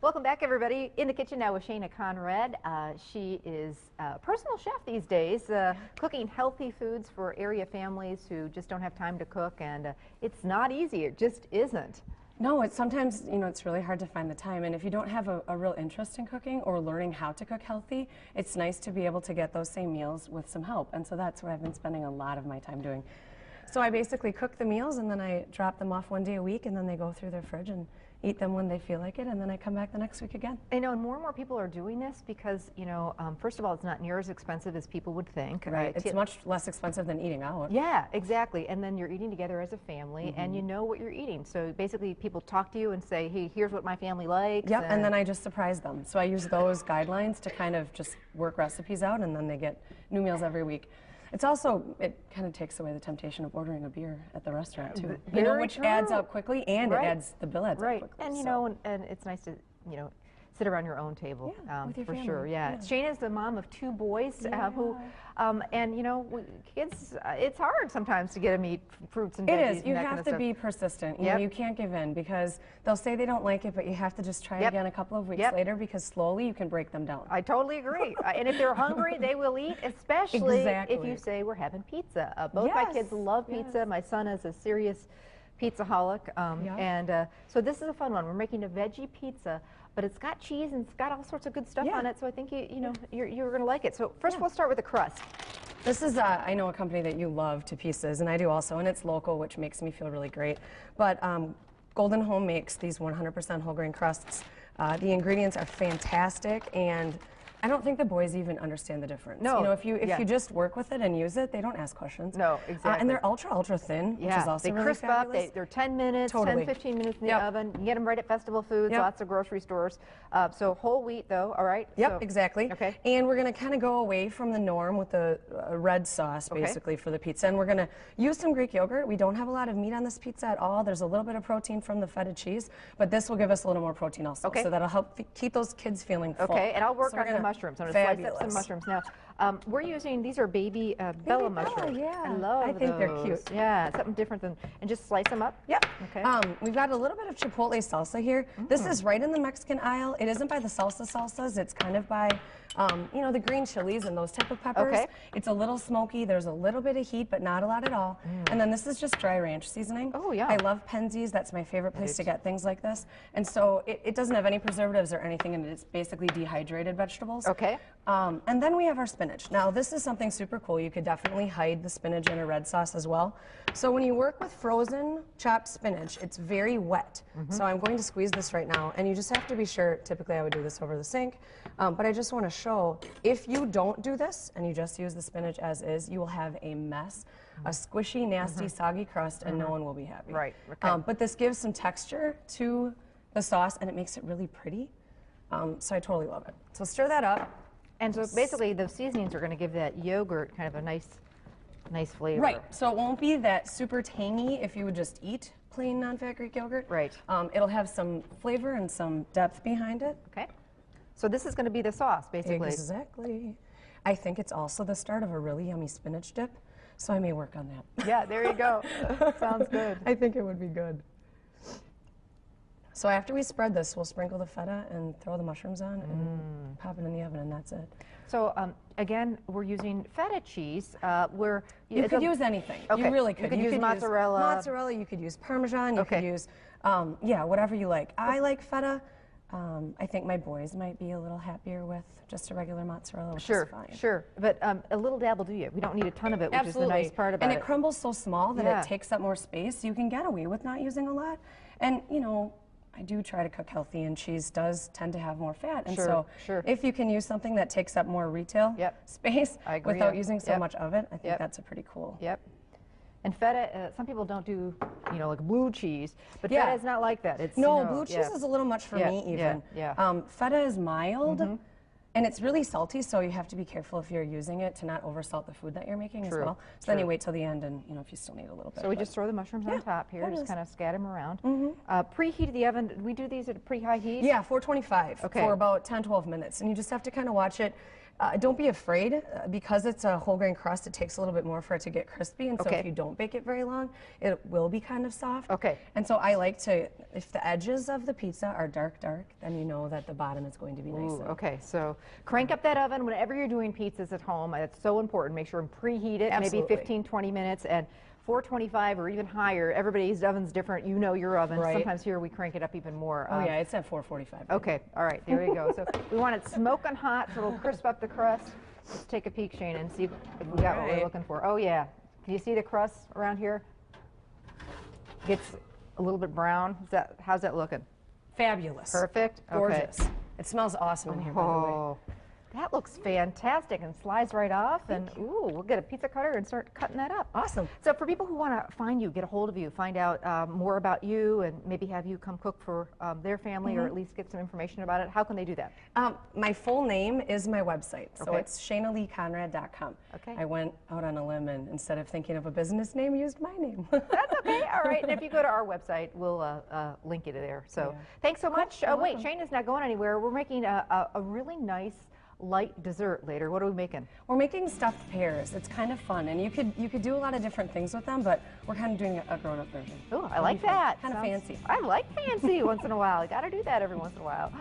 Welcome back, everybody. In the kitchen now with Shana Conrad. She is a personal chef these days, cooking healthy foods for area families who just don't have time to cook, and it's not easy. It just isn't. No, it's sometimes, it's really hard to find the time, and if you don't have a real interest in cooking or learning how to cook healthy, it's nice to be able to get those same meals with some help, and so that's what I've been spending a lot of my time doing. So I basically cook the meals, and then I drop them off one day a week, and then they go through their fridge and eat them when they feel like it, and then I come back the next week again. I know, and more people are doing this because, first of all, it's not near as expensive as people would think. Right, it's much less expensive than eating out. Yeah, exactly, and then you're eating together as a family, and you know what you're eating. So basically, people talk to you and say, hey, here's what my family likes. Yep, and then I just surprise them. So I use those guidelines to kind of just work recipes out, and then they get new meals every week. It's also, it kind of takes away the temptation of ordering a beer at the restaurant too. Which adds up quickly, and the bill adds up quickly. And and it's nice to, sit around your own table, with your for family. sure. Yeah. Shana's the mom of 2 boys who, kids, it's hard sometimes to get them eat fruits and veggies. It is. You have to be persistent. You can't give in because they'll say they don't like it, but you have to just try again a couple of weeks later because slowly you can break them down. I totally agree. And if they're hungry, they will eat, especially if you say we're having pizza. Both my kids love pizza. My son is a serious pizzaholic, and so this is a fun one. We're making a veggie pizza, but it's got cheese and it's got all sorts of good stuff on it. So I think you're going to like it. So first, we'll start with the crust. This is I know a company that you love to pieces, and I do also, and it's local, which makes me feel really great. But Golden Home makes these 100% whole grain crusts. The ingredients are fantastic, and I don't think the boys even understand the difference. No. If you just work with it and use it, they don't ask questions. No, exactly. And they're ultra thin, which is also really crisp fabulous. up. They're 10 minutes, 10, 15 minutes in the oven. You can get them right at festival foods, lots of grocery stores. So whole wheat, though, all right? Yep, exactly. Okay. And we're going to kind of go away from the norm with the red sauce, basically, for the pizza. And we're going to use some Greek yogurt. We don't have a lot of meat on this pizza at all. There's a little bit of protein from the feta cheese, but this will give us a little more protein also. Okay. So that'll help keep those kids feeling full. Okay, and I'll work on the mushrooms. I'm going to slice up some mushrooms. Now, we're using, these are baby Bella mushrooms. Yeah. I love I think they're cute. Yeah, something different than, and just slice them up? Yep. Okay. We've got a little bit of chipotle salsa here. This is right in the Mexican aisle. It isn't by the salsas. It's kind of by, the green chilies and those type of peppers. Okay. It's a little smoky. There's a little bit of heat, but not a lot at all. And then this is just dry ranch seasoning. Oh, yeah. I love Penzeys. That's my favorite place to get things like this. And so it doesn't have any preservatives or anything, and it's basically dehydrated vegetables. Okay. And then we have our spinach. Now, this is something super cool. You could definitely hide the spinach in a red sauce as well. So when you work with frozen chopped spinach, it's very wet. So I'm going to squeeze this right now, and you just have to be sure, typically I would do this over the sink, but I just want to show, if you don't do this and you just use the spinach as is, you will have a mess, a squishy, nasty, soggy crust, and no one will be happy. Right. Okay. But this gives some texture to the sauce, and it makes it really pretty. So I totally love it. So stir that up. And so basically the seasonings are going to give that yogurt kind of a nice flavor. Right. So it won't be that super tangy if you would just eat plain non-fat Greek yogurt. Right. It'll have some flavor and some depth behind it. Okay. So this is going to be the sauce, basically. Exactly. I think it's also the start of a really yummy spinach dip, so I may work on that. Yeah, there you go. Sounds good. I think it would be good. So after we spread this, we'll sprinkle the feta and throw the mushrooms on and pop it in the oven, and that's it. So again, we're using feta cheese. You could use anything. Okay. You really could. You could use mozzarella. Mozzarella. You could use Parmesan. You could use, whatever you like. I like feta. I think my boys might be a little happier with just a regular mozzarella, which is fine. Sure, but a little dab will do you. We don't need a ton of it, which is the nice part about it. And it crumbles so small that it takes up more space. You can get away with not using a lot. And, I do try to cook healthy, and cheese does tend to have more fat. And so if you can use something that takes up more retail space without using so much of it, I think that's a pretty cool. Yep. And feta, some people don't do, like blue cheese, but feta is not like that. It's blue cheese is a little much for me even. Feta is mild, and it's really salty, so you have to be careful if you're using it to not oversalt the food that you're making as well. So then you wait till the end, and if you still need a little bit. So we just throw the mushrooms on top here, just kind of scatter them around. Preheat the oven. We do these at a pretty high heat. Yeah, 425 for about 10-12 minutes, and you just have to kind of watch it. Don't be afraid. Because it's a whole grain crust, it takes a little bit more for it to get crispy, and so if you don't bake it very long, it will be kind of soft. Okay. And so I like to, if the edges of the pizza are dark, then you know that the bottom is going to be nice. Okay, so crank up that oven whenever you're doing pizzas at home. It's so important. Make sure and preheat it, maybe 15, 20 minutes, and 425 or even higher. Everybody's oven's different. You know your oven. Right. Sometimes here we crank it up even more. Oh yeah, it's at 445. Okay, all right, there you go. So we want it smoking hot so it'll crisp up the crust. Let's take a peek, Shane, and see if we got what we're looking for. Oh yeah, can you see the crust around here? Gets a little bit brown. How's that looking? Fabulous. Perfect. Gorgeous. Okay. It smells awesome in here, by the way. That looks fantastic and slides right off. And ooh, we'll get a pizza cutter and start cutting that up. Awesome. So for people who want to find you, get a hold of you, find out more about you, and maybe have you come cook for their family, or at least get some information about it, how can they do that? My full name is my website, so it's ShanaLeeConrad.com. Okay. I went out on a limb and instead of thinking of a business name, used my name. That's okay. All right. And if you go to our website, we'll link you to there. So thanks so much. Oh wait, Shane is not going anywhere. We're making a really nice light dessert later. What are we making? We're making stuffed pears. It's kind of fun, and you could do a lot of different things with them, but we're kind of doing a grown-up version. Oh, I like that. Kind of fancy. I like fancy once in a while. You got to do that every once in a while.